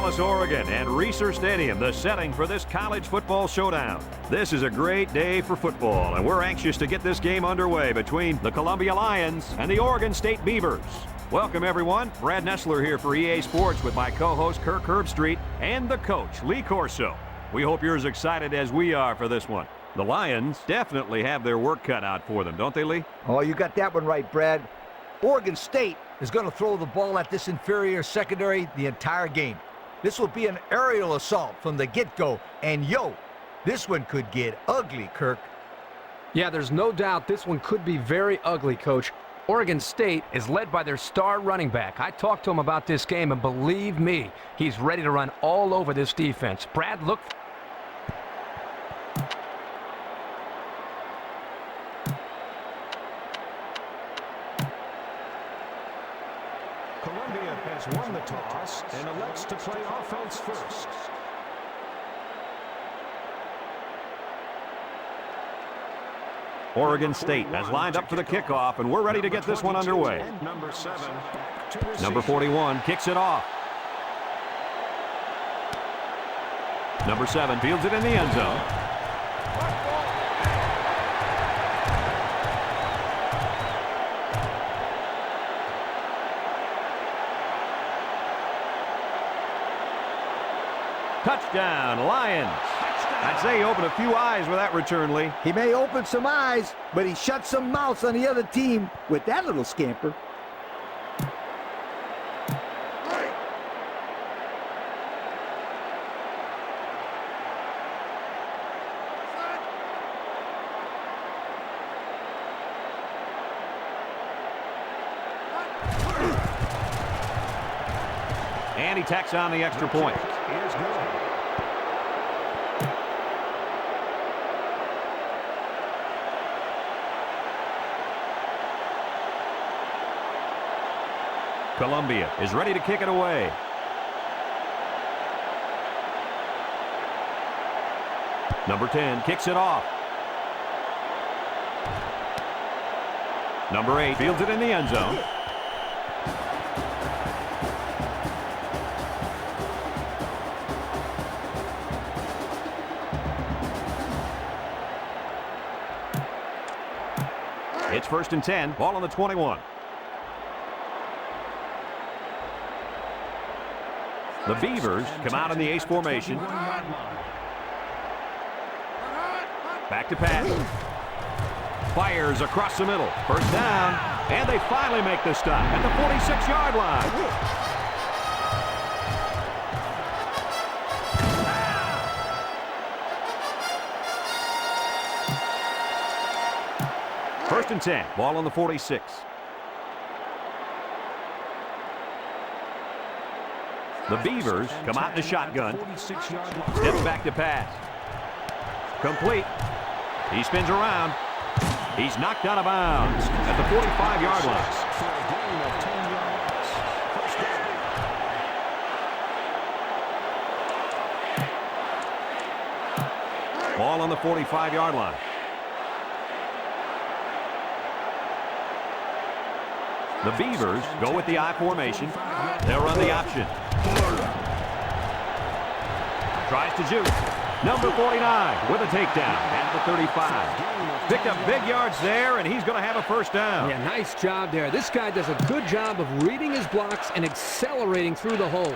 Dallas, Oregon, and Reser Stadium, the setting for this college football showdown. This is a great day for football, and we're anxious to get this game underway between the Columbia Lions and the Oregon State Beavers. Welcome, everyone. Brad Nessler here for EA Sports with my co-host Kirk Herbstreit and the coach, Lee Corso. We hope you're as excited as we are for this one. The Lions definitely have their work cut out for them, don't they, Lee? Oh, you got that one right, Brad. Oregon State is going to throw the ball at this inferior secondary the entire game. This will be an aerial assault from the get-go, and this one could get ugly, Kirk. Yeah, there's no doubt this one could be very ugly, Coach. Oregon State is led by their star running back. I talked to him about this game, and believe me, he's ready to run all over this defense. Brad, look. Columbia has won the toss and elects to play offense first. Oregon State has lined up for the kickoff, and we're ready to get this one underway. Number 41 kicks it off. Number 7 fields it in the end zone. Touchdown, Lions. I'd say he opened a few eyes with that return, Lee. He may open some eyes, but he shut some mouths on the other team with that little scamper. And he tacks on the extra point. Columbia is ready to kick it away. Number 10 kicks it off. Number 8 fields it in the end zone. It's 1st and 10, ball on the 21. The Beavers come out in the ace formation. Back to pass. Fires across the middle. 1st down. And they finally make the stop at the 46-yard line. First and 10. Ball on the 46. The Beavers come out in the shotgun. Steps back to pass. Complete. He spins around. He's knocked out of bounds at the 45-yard line. Ball on the 45-yard line. The Beavers go with the I formation. They'll run the option. Tries to juke. Number 49 with a takedown at the 35. Picked up big yards there, and he's going to have a 1st down. Yeah, nice job there. This guy does a good job of reading his blocks and accelerating through the holes.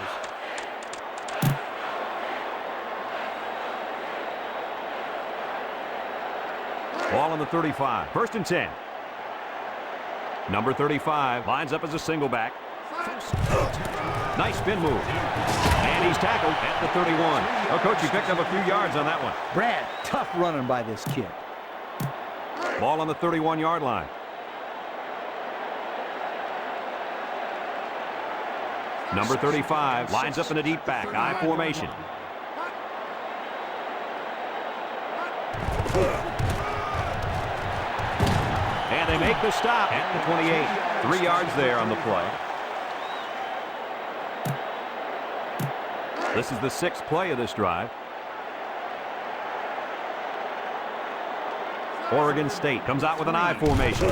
Ball on the 35. 1st and 10. Number 35 lines up as a single back. Nice spin move. And he's tackled at the 31. Oh, Coach, he picked up a few yards on that one. Brad, tough running by this kid. Ball on the 31-yard line. Number 35 lines up in a deep back, I formation. And they make the stop at the 28. 3 yards there on the play. This is the 6th play of this drive. Oregon State comes out with an I formation.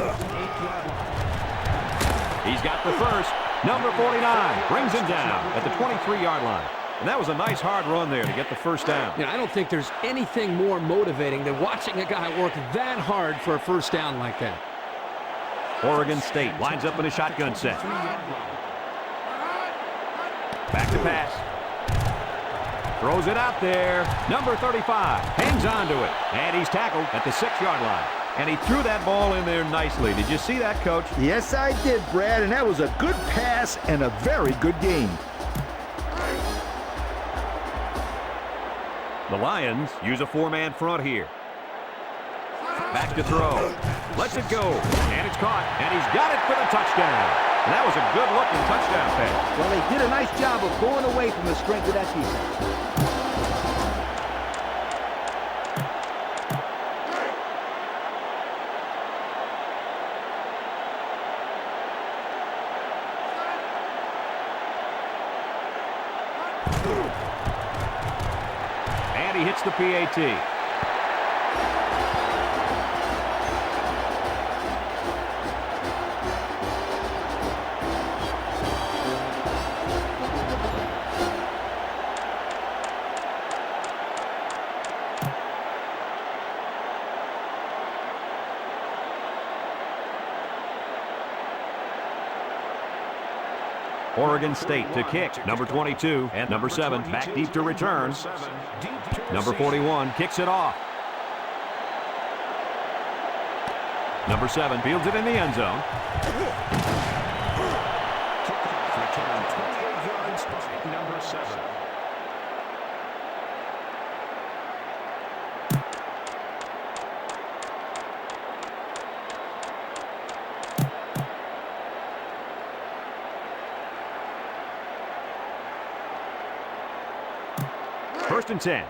He's got the first. Number 49 brings him down at the 23-yard line. And that was a nice hard run there to get the first down. You know, I don't think there's anything more motivating than watching a guy work that hard for a first down like that. Oregon State lines up in a shotgun set. Back to pass. Throws it out there. Number 35 hangs on to it. And he's tackled at the 6-yard line. And he threw that ball in there nicely. Did you see that, Coach? Yes, I did, Brad, and that was a good pass and a very good game. The Lions use a 4-man front here. Back to throw. Lets it go. And it's caught. And he's got it for the touchdown. And that was a good-looking touchdown pass. Well, they did a nice job of going away from the strength of that defense. And he hits the PAT. Oregon State to kick. Number 22 and number 7 back deep to return. Number 41 kicks it off. Number 7 fields it in the end zone. Kickoff return 28 yards by number 7. First and 10.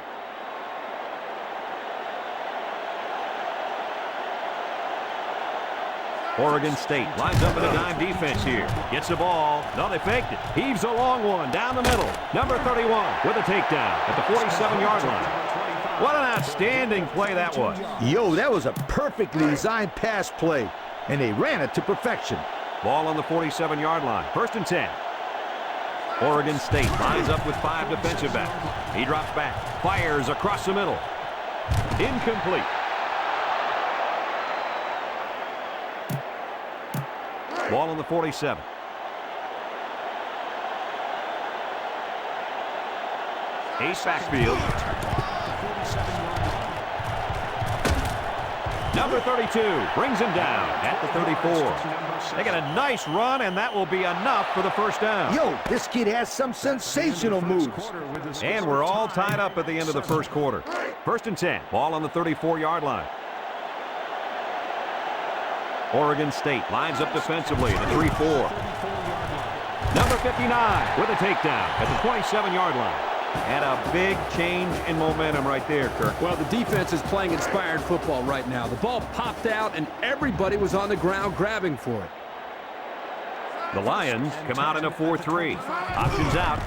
Oregon State lines up in a dime defense here. Gets the ball. No, they faked it. Heaves a long one down the middle. Number 31 with a takedown at the 47-yard line. What an outstanding play that was. Yo, that was a perfectly designed pass play, and they ran it to perfection. Ball on the 47-yard line. First and 10. Oregon State lines up with 5 defensive backs. He drops back, fires across the middle. Incomplete. Ball on the 47. Ace backfield. Number 32 brings him down at the 34. They get a nice run, and that will be enough for the first down. Yo, this kid has some sensational moves. And we're all tied up at the end of the first quarter. First and 10. Ball on the 34-yard line. Oregon State lines up defensively at the 3-4. Number 59 with a takedown at the 27-yard line. And a big change in momentum right there, Kirk. Well, the defense is playing inspired football right now. The ball popped out, and everybody was on the ground grabbing for it. The Lions come out in a 4-3. Options out.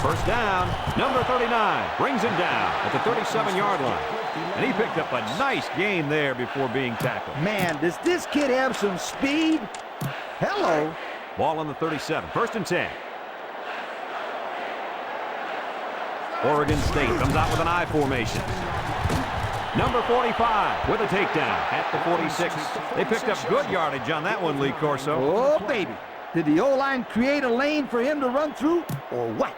First down. Number 39 brings him down at the 37-yard line. And he picked up a nice gain there before being tackled. Man, does this kid have some speed? Hello. Ball on the 37. First and 10. Oregon State comes out with an I formation. Number 45 with a takedown at the 46. They picked up good yardage on that one, Lee Corso. Oh, baby. Did the O-line create a lane for him to run through, or what?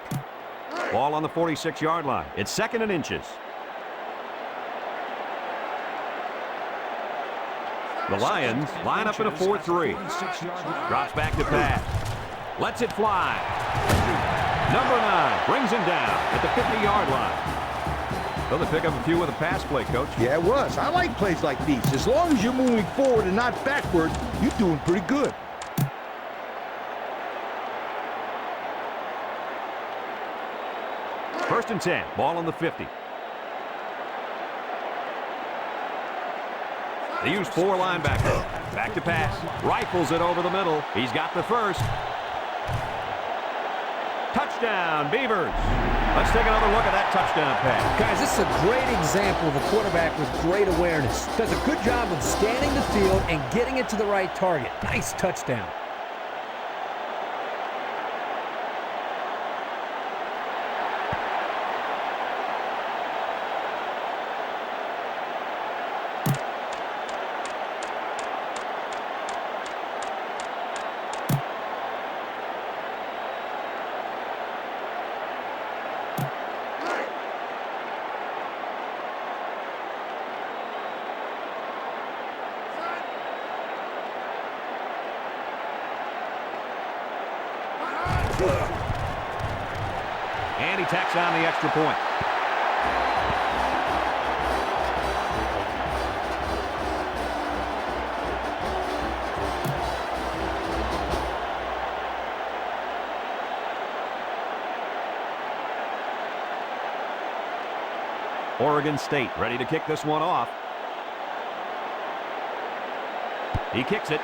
Ball on the 46-yard line. It's second and inches. The Lions line up in a 4-3. Drops back to pass. Lets it fly. Number 9 brings him down at the 50-yard line. Well, they pick up a few with a pass play, Coach. Yeah, it was. I like plays like these. As long as you're moving forward and not backward, you're doing pretty good. First and 10. Ball on the 50. They use 4 linebackers. Back to pass. Rifles it over the middle. He's got the first. Touchdown, Beavers. Let's take another look at that touchdown pass. Guys, this is a great example of a quarterback with great awareness. Does a good job of scanning the field and getting it to the right target. Nice touchdown. he tacks on the extra point. Oregon State ready to kick this one off. He kicks it.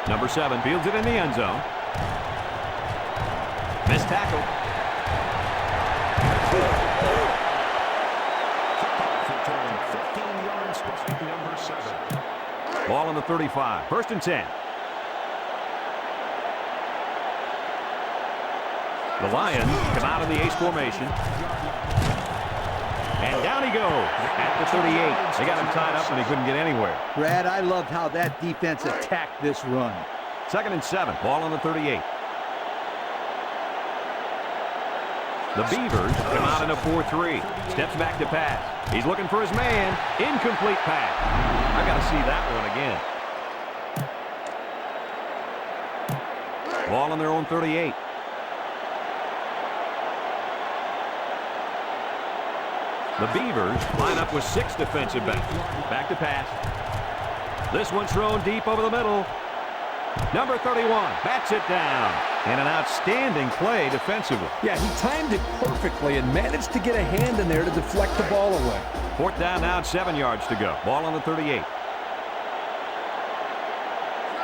Number 7 fields it in the end zone. Missed tackle. Number 7. Ball on the 35. 1st and 10. The Lions come out in the ace formation. And down he goes at the 38. They got him tied up and he couldn't get anywhere. Brad, I loved how that defense attacked this run. 2nd and 7. Ball on the 38. The Beavers come out in a 4-3. Steps back to pass. He's looking for his man. Incomplete pass. I got to see that one again. Ball on their own 38. The Beavers line up with 6 defensive backs. Back to pass. This one's thrown deep over the middle. Number 31 bats it down. And an outstanding play defensively. Yeah, he timed it perfectly and managed to get a hand in there to deflect the ball away. 4th down now, 7 yards to go. Ball on the 38.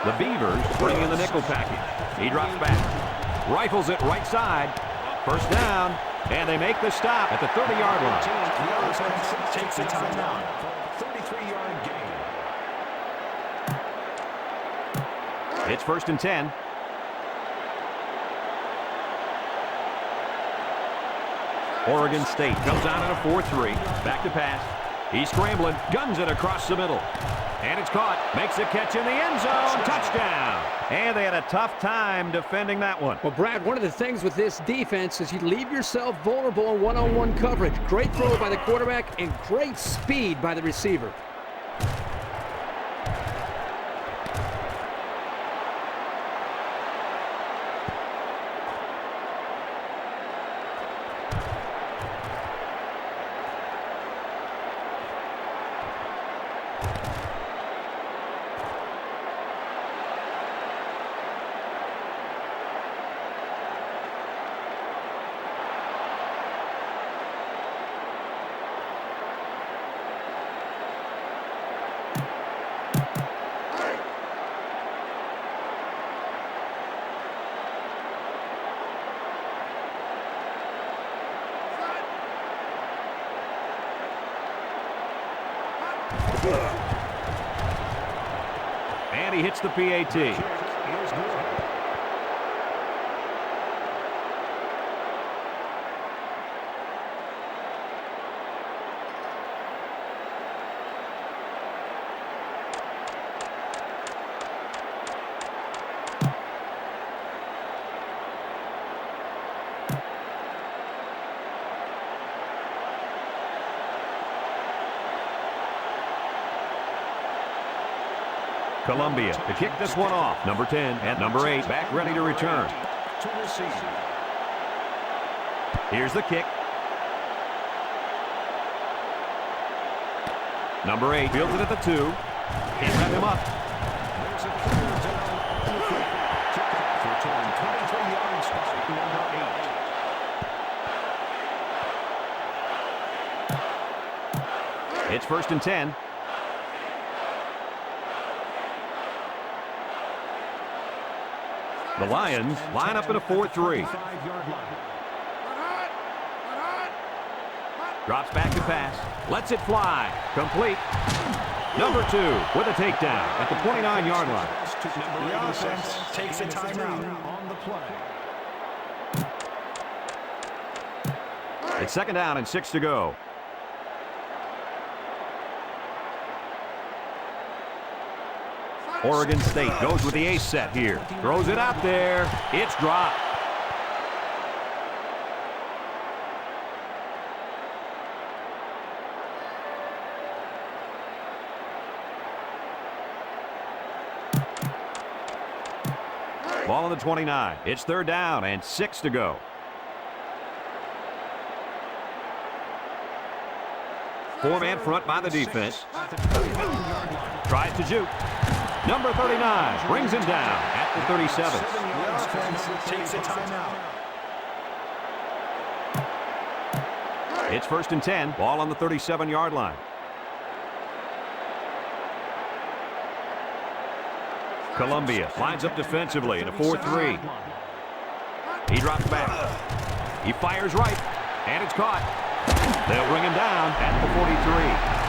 The Beavers bring in the nickel package. He drops back. Rifles it right side. 1st down. And they make the stop at the 30-yard line. The offense takes a timeout. 33-yard gain. It's 1st and 10. Oregon State comes out in a 4-3. Back to pass. He's scrambling. Guns it across the middle. And it's caught. Makes a catch in the end zone. Touchdown. And they had a tough time defending that one. Well, Brad, one of the things with this defense is you leave yourself vulnerable in one-on-one coverage. Great throw by the quarterback and great speed by the receiver. And he hits the PAT. Columbia to kick this one off. Number 10 and number 8 back ready to return. Here's the kick. Number 8 fields it at the 2. Can't wrap him up. There's a clear down. Kickoff return 23 yards by number 8. It's 1st and 10. The Lions line up in a 4-3. Drops back to pass. Lets it fly. Complete. Number 2 with a takedown at the 29-yard line. The offense takes a timeout on the play. It's 2nd down and 6 to go. Oregon State goes with the ace set here. Throws it out there. It's dropped. Ball on the 29. It's third down and 6 to go. Four-man front by the defense. Tries to juke. Number 39 brings him down at the 37. The offense takes a timeout. It's first and 10. Ball on the 37-yard line. Columbia lines up defensively in a 4-3. He drops back. He fires right, and it's caught. They'll bring him down at the 43.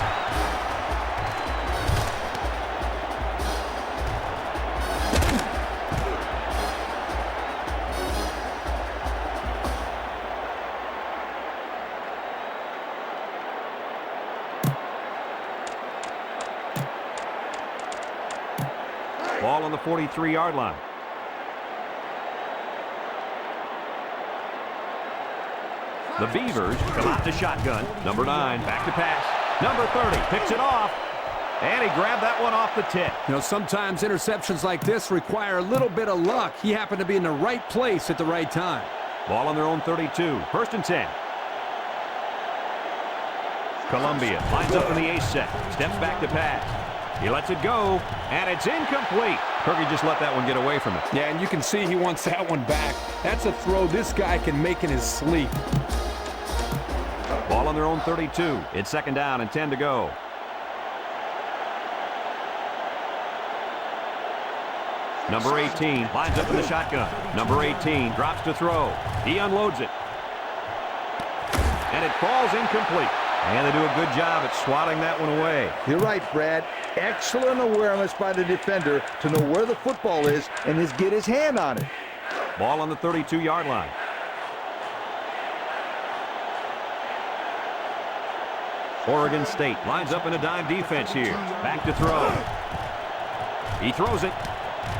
Ball on the 43-yard line. The Beavers come out to shotgun. Number 9, back to pass. Number 30 picks it off. And he grabbed that one off the tip. You know, sometimes interceptions like this require a little bit of luck. He happened to be in the right place at the right time. Ball on their own 32. First and 10. Columbia lines up in the A set. Steps back to pass. He lets it go, and it's incomplete. Kirky just let that one get away from him. Yeah, and you can see he wants that one back. That's a throw this guy can make in his sleep. Ball on their own 32. It's second down and 10 to go. Number 18 lines up in the shotgun. Number 18 drops to throw. He unloads it. And it falls incomplete. And they do a good job at swatting that one away. You're right, Brad. Excellent awareness by the defender to know where the football is and get his hand on it. Ball on the 32-yard line. Oregon State lines up in a dime defense here. Back to throw. He throws it.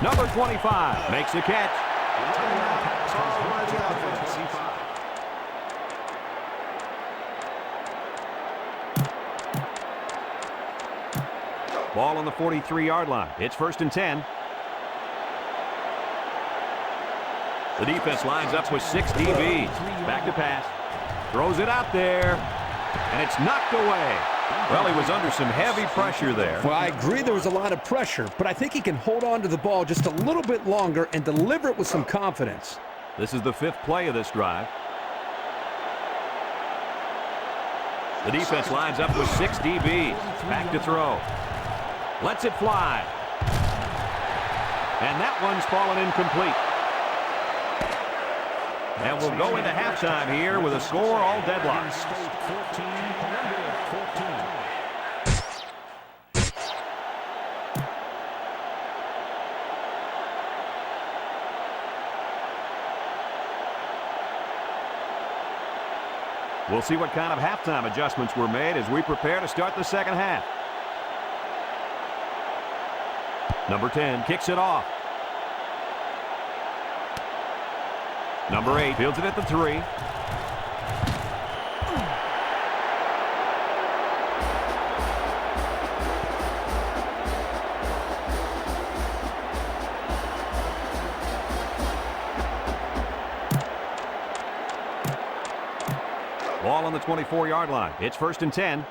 Number 25 makes the catch. Ball on the 43-yard line. It's first and 10. The defense lines up with 6 DBs. Back to pass. Throws it out there. And it's knocked away. Well, he was under some heavy pressure there. Well, I agree there was a lot of pressure, but I think he can hold on to the ball just a little bit longer and deliver it with some confidence. This is the 5th play of this drive. The defense lines up with 6 DBs. Back to throw. Lets it fly. And that one's fallen incomplete. And we'll go into halftime here with a score all deadlocked. We'll see what kind of halftime adjustments were made as we prepare to start the second half. Number 10 kicks it off. Number 8 fields it at the 3. Ball on the 24-yard line. It's first and 10.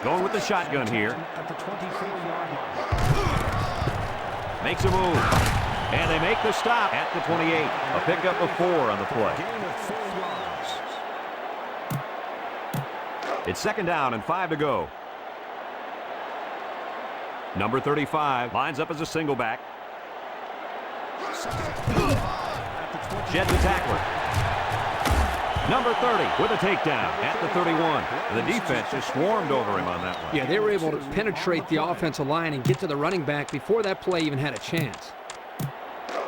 Going with the shotgun here. At the 24-yard line. Makes a move. And they make the stop at the 28. A pickup of 4 on the play. Gain of 4 yards. It's second down and 5 to go. Number 35 lines up as a single back. Sheds the tackler. Number 30 with a takedown at the 31. The defense just swarmed over him on that one. Yeah, they were able to penetrate the offensive line and get to the running back before that play even had a chance.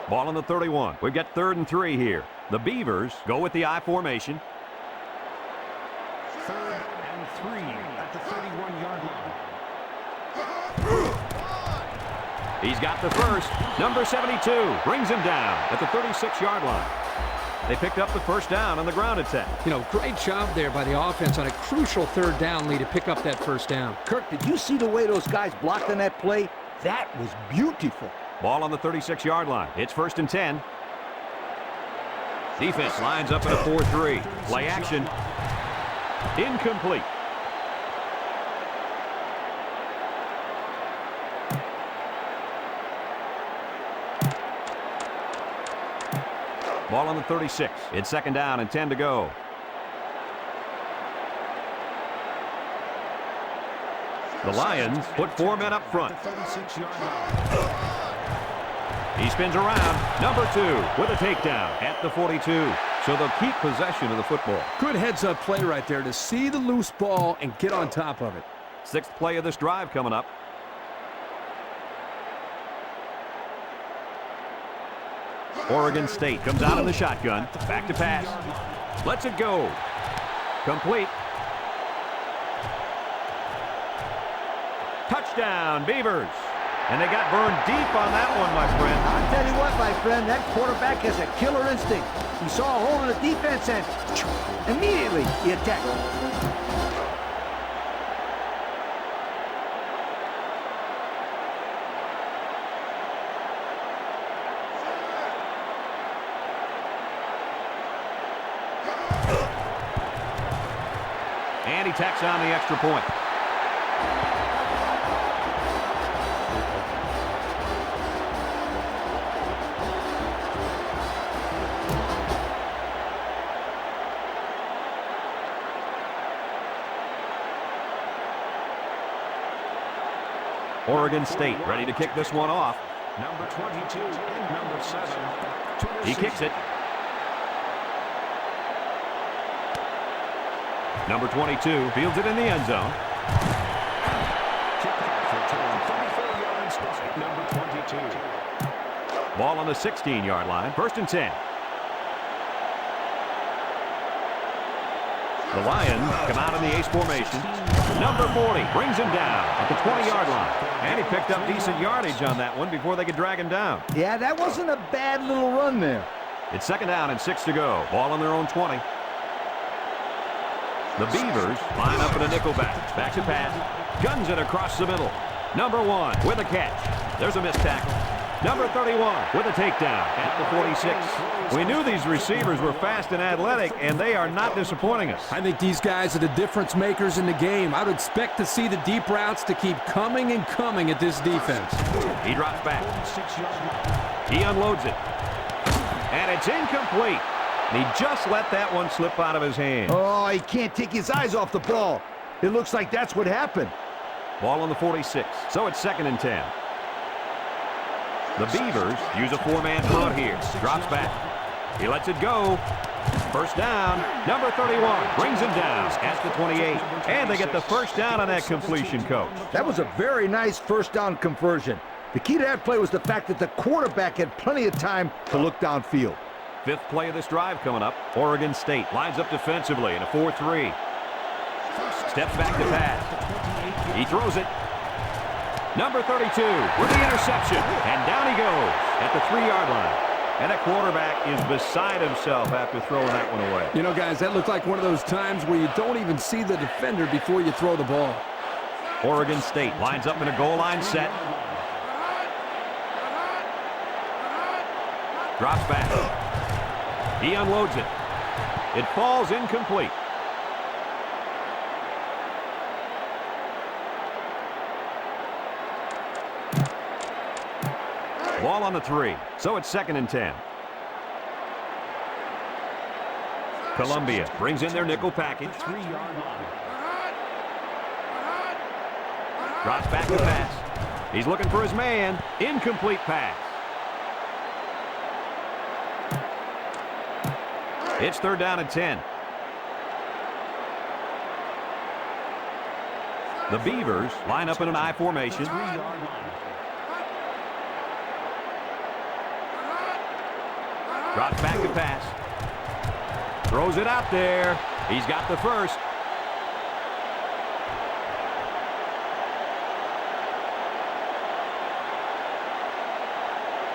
Ball on the 31. We've got 3rd and 3 here. The Beavers go with the I formation. 3rd and 3 at the 31-yard line. He's got the first. Number 72 brings him down at the 36-yard line. They picked up the first down on the ground attack. You know, great job there by the offense on a crucial third down lead to pick up that first down. Kirk, did you see the way those guys blocked on that play? That was beautiful. Ball on the 36-yard line. It's 1st and 10. Defense lines up in a 4-3. Play action. Incomplete. Ball on the 36. It's 2nd down and 10 to go. The Lions put 4 men up front. He spins around. Number 2 with a takedown at the 42. So they'll keep possession of the football. Good heads-up play right there to see the loose ball and get on top of it. 6th play of this drive coming up. Oregon State comes out in the shotgun. Back to pass. Lets it go. Complete. Touchdown, Beavers. And they got burned deep on that one, my friend. I'll tell you what, my friend, that quarterback has a killer instinct. He saw a hole in the defense and immediately he attacked. And he tacks on the extra point. Oregon State ready to kick this one off. Number 22 and number 7. He kicks it. Number 22 fields it in the end zone. Kickoff return 34 yards by number 22. Ball on the 16-yard line. 1st and 10. The Lions come out in the ace formation. Number 40 brings him down at the 20-yard line. And he picked up decent yardage on that one before they could drag him down. Yeah, that wasn't a bad little run there. It's 2nd down and 6 to go. Ball on their own 20. The Beavers line up in a nickelback. Back to pass. Guns it across the middle. Number 1 with a catch. There's a missed tackle. Number 31 with a takedown at the 46. We knew these receivers were fast and athletic, and they are not disappointing us. I think these guys are the difference makers in the game. I would expect to see the deep routes to keep coming and coming at this defense. He drops back. He unloads it. And it's incomplete. And he just let that one slip out of his hand. Oh, he can't take his eyes off the ball. It looks like that's what happened. Ball on the 46. So it's 2nd and 10. The Beavers use a 4-man front here. Drops back. He lets it go. 1st down. Number 31 brings him down at the 28. And they get the 1st down on that completion, Coach. That was a very nice 1st down conversion. The key to that play was the fact that the quarterback had plenty of time to look downfield. 5th play of this drive coming up. Oregon State lines up defensively in a 4-3. Steps back to pass. He throws it. Number 32 with the interception. And down he goes at the 3-yard line. And that quarterback is beside himself after throwing that one away. You know, guys, that looked like one of those times where you don't even see the defender before you throw the ball. Oregon State lines up in a goal line set. Drops back. He unloads it. It falls incomplete. Ball on the 3. So it's 2nd and 10. Columbia brings in their nickel package. 3-yard line. Drops back to pass. He's looking for his man. Incomplete pass. It's 3rd down and 10. The Beavers line up in an I formation. 3-yard line. Drops back to pass. Throws it out there. He's got the 1st.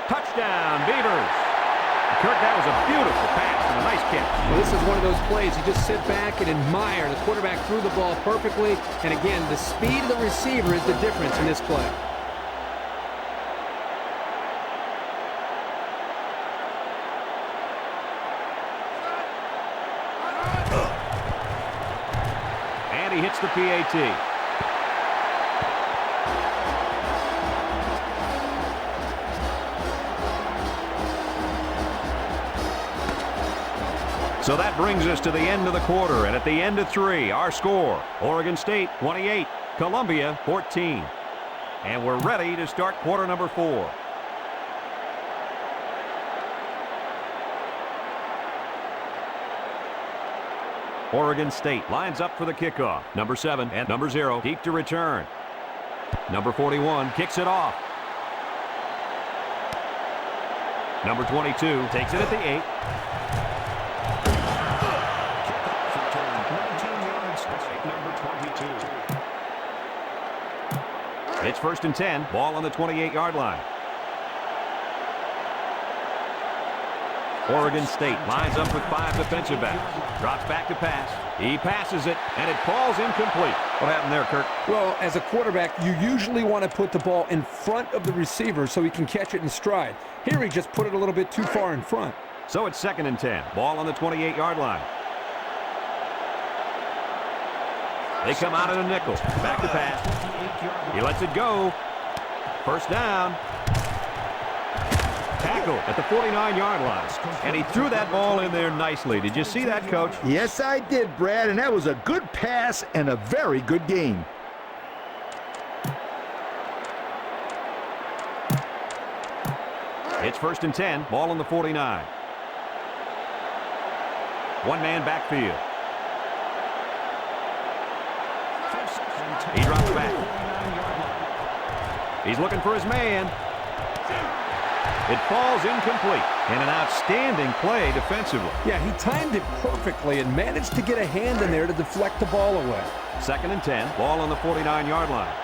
Touchdown, Beavers. Kirk, that was a beautiful pass and a nice catch. Well, this is one of those plays you just sit back and admire. The quarterback threw the ball perfectly, and again, the speed of the receiver is the difference in this play. And he hits the PAT. So that brings us to the end of the quarter, and at the end of 3, our score, Oregon State 28, Columbia 14. And we're ready to start quarter number 4. Oregon State lines up for the kickoff. Number 7 and number 0 deep to return. Number 41 kicks it off. Number 22 takes it at the 8. It's 1st and 10. Ball on the 28-yard line. Oregon State lines up with 5 defensive backs. Drops back to pass. He passes it, and it falls incomplete. What happened there, Kirk? Well, as a quarterback, you usually want to put the ball in front of the receiver so he can catch it in stride. Here he just put it a little bit too far in front. So it's 2nd and 10. Ball on the 28-yard line. They come out in a nickel. Back to pass. He lets it go. 1st down. Tackle at the 49-yard line. And he threw that ball in there nicely. Did you see that, Coach? Yes, I did, Brad, and that was a good pass and a very good game. It's 1st and 10. Ball on the 49. One-man backfield. He drops back. He's looking for his man. It falls incomplete. And an outstanding play defensively. Yeah, he timed it perfectly and managed to get a hand in there to deflect the ball away. 2nd and 10. Ball on the 49-yard line.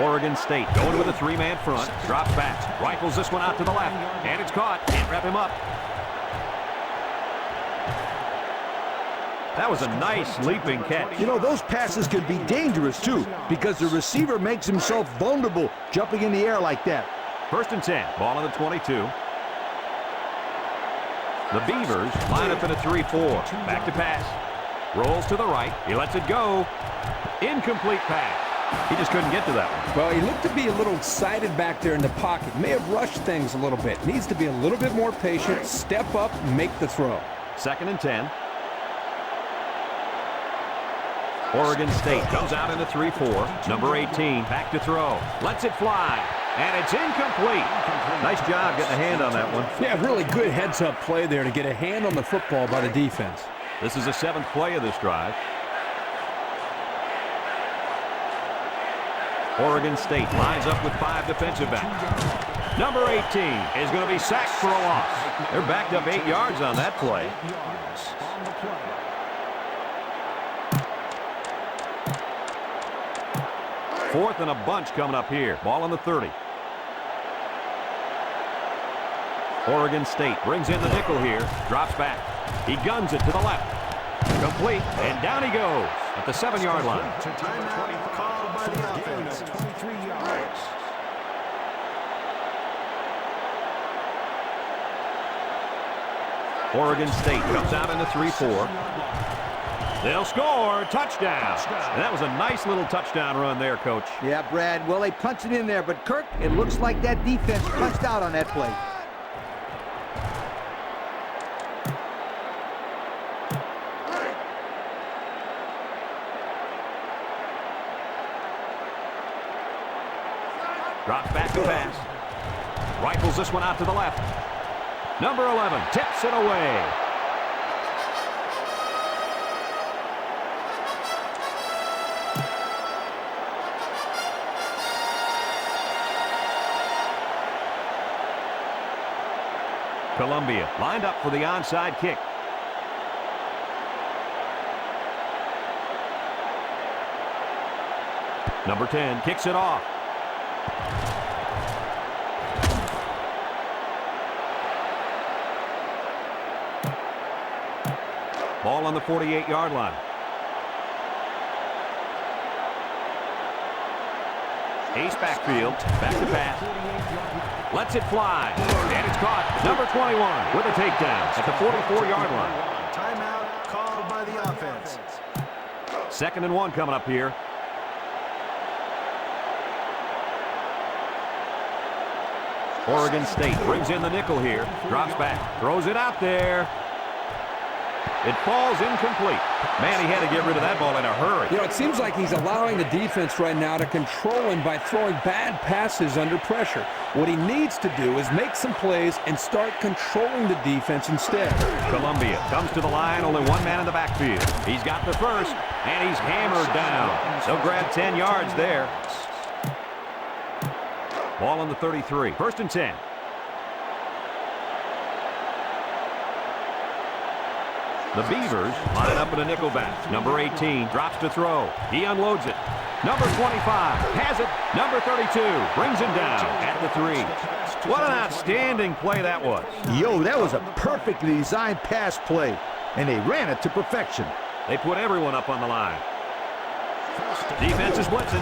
Oregon State going with a 3-man front. Drops back. Rifles this one out to the left. And it's caught. Can't wrap him up. That was a nice leaping catch. You know, those passes can be dangerous, too, because the receiver makes himself vulnerable jumping in the air like that. 1st and 10. Ball on the 22. The Beavers line up in a 3-4. Back to pass. Rolls to the right. He lets it go. Incomplete pass. He just couldn't get to that one. Well, he looked to be a little excited back there in the pocket. May have rushed things a little bit. Needs to be a little bit more patient, step up, make the throw. 2nd and 10. Oregon State comes out in a 3-4. Number 18 back to throw. Lets it fly. And it's incomplete. Nice job getting a hand on that one. Yeah, really good heads-up play there to get a hand on the football by the defense. This is the 7th play of this drive. Oregon State lines up with 5 defensive backs. Number 18 is going to be sacked for a loss. They're backed up 8 yards on that play. 4th and a bunch coming up here. Ball on the 30. Oregon State brings in the nickel here. Drops back. He guns it to the left. Complete. And down he goes at the 7-yard line. Timeout called by the offense. 23 yards. Oregon State comes out in the 3-4. They'll score. Touchdown. And that was a nice little touchdown run there, Coach. Yeah, Brad. Well, they punched it in there, but Kirk, it looks like that defense punched out on that play. Drops back to pass. Rifles this one out to the left. Number 11 tips it away. Columbia lined up for the onside kick. Number 10 kicks it off. Ball on the 48-yard line. Ace backfield, back to pass. Lets it fly, and it's caught. Number 21 with a takedown at the 44-yard line. Timeout called by the offense. 2nd and 1 coming up here. Oregon State brings in the nickel here. Drops back, throws it out there. It falls incomplete. Man, he had to get rid of that ball in a hurry. You know, it seems like he's allowing the defense right now to control him by throwing bad passes under pressure. What he needs to do is make some plays and start controlling the defense instead. Columbia comes to the line, only one man in the backfield. He's got the first, and he's hammered down. They'll grab 10 yards there. Ball on the 33. 1st and 10. The Beavers line up in a nickelback. Number 18 drops to throw. He unloads it. Number 25 has it. Number 32 brings him down at the 3. What an outstanding play that was. Yo, that was a perfectly designed pass play, and they ran it to perfection. They put everyone up on the line. Defense is blitzing.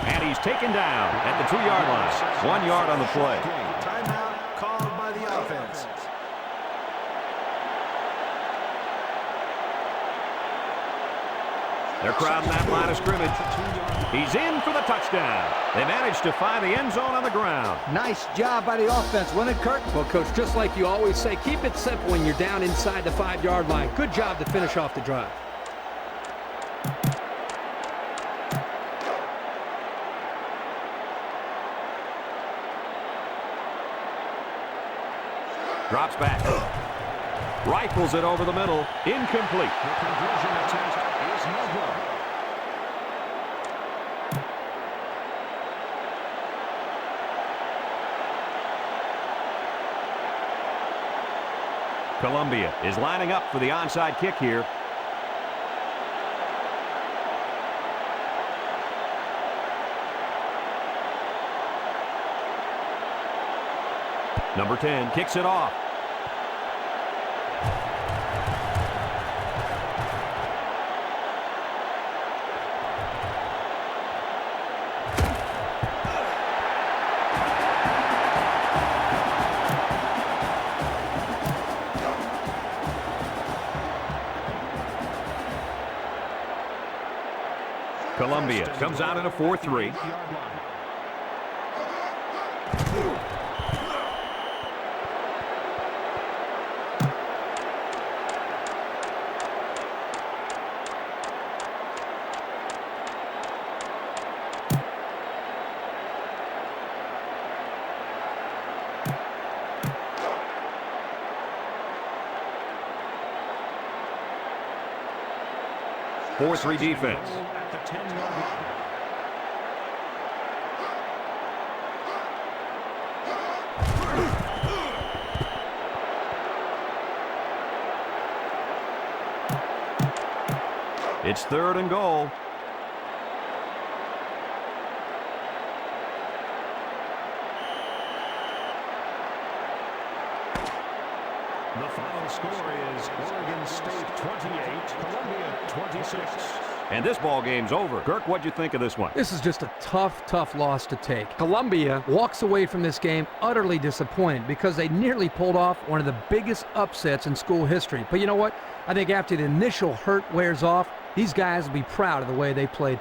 And he's taken down at the 2-yard line. 1 yard on the play. Timeout called by the offense. They're crowding that line of scrimmage. He's in for the touchdown. They managed to find the end zone on the ground. Nice job by the offense, wasn't it, Kurt? Well, Coach, just like you always say, keep it simple when you're down inside the 5-yard line. Good job to finish off the drive. Drops back. Rifles it over the middle. Incomplete. The conversion attempt is no good. Columbia is lining up for the onside kick here. Number 10 kicks it off. Columbia comes out in a 4-3. Four-3 defense. At the 10-yard line. It's 3rd and goal. The final score is Oregon State 28, Columbia 26. And this ball game's over. Kirk, what'd you think of this one? This is just a tough loss to take. Columbia walks away from this game utterly disappointed because they nearly pulled off one of the biggest upsets in school history. But you know what? I think after the initial hurt wears off, these guys will be proud of the way they played today.